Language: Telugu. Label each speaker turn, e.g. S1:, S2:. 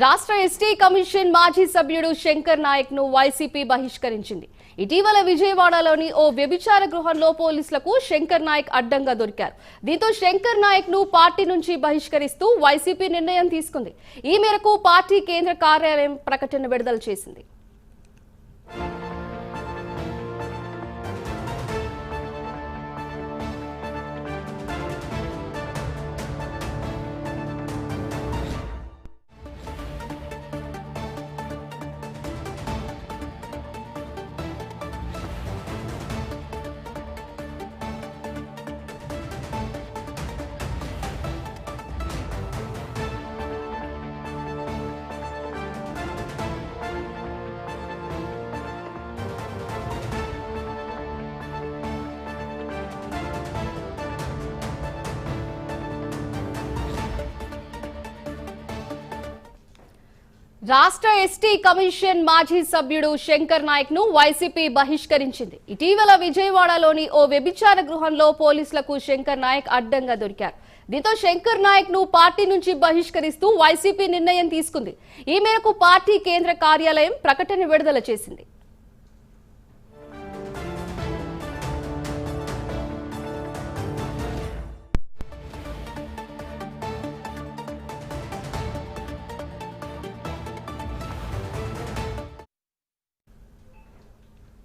S1: రాష్ట్ర ఎస్టీ కమిషన్ మాజీ సభ్యుడు శంకర్ నాయక్ ను వైసీపీ బహిష్కరించింది. ఇటీవల విజయవాడలోని ఓ వ్యభిచార గృహంలో పోలీసులకు శంకర్ నాయక్ అడ్డంగా దొరికారు. దీంతో శంకర్ నాయక్ ను పార్టీ నుంచి బహిష్కరిస్తూ వైసీపీ నిర్ణయం తీసుకుంది. ఈ మేరకు పార్టీ కేంద్ర కార్యాలయం ప్రకటన విడుదల చేసింది. రాష్ట్ర ఎస్టీ కమిషన్ మాజీ సభ్యుడు శంకర్ నాయక్ ను వైసీపీ బహిష్కరించింది. ఇటీవల విజయవాడలోని ఓ వ్యభిచార గృహంలో పోలీసులకు శంకర్ నాయక్ అడ్డంగా దొరికారు. దీంతో శంకర్ నాయక్ ను పార్టీ నుంచి బహిష్కరిస్తూ వైసీపీ నిర్ణయం తీసుకుంది. ఈ మేరకు పార్టీ కేంద్ర కార్యాలయం ప్రకటన విడుదల చేసింది.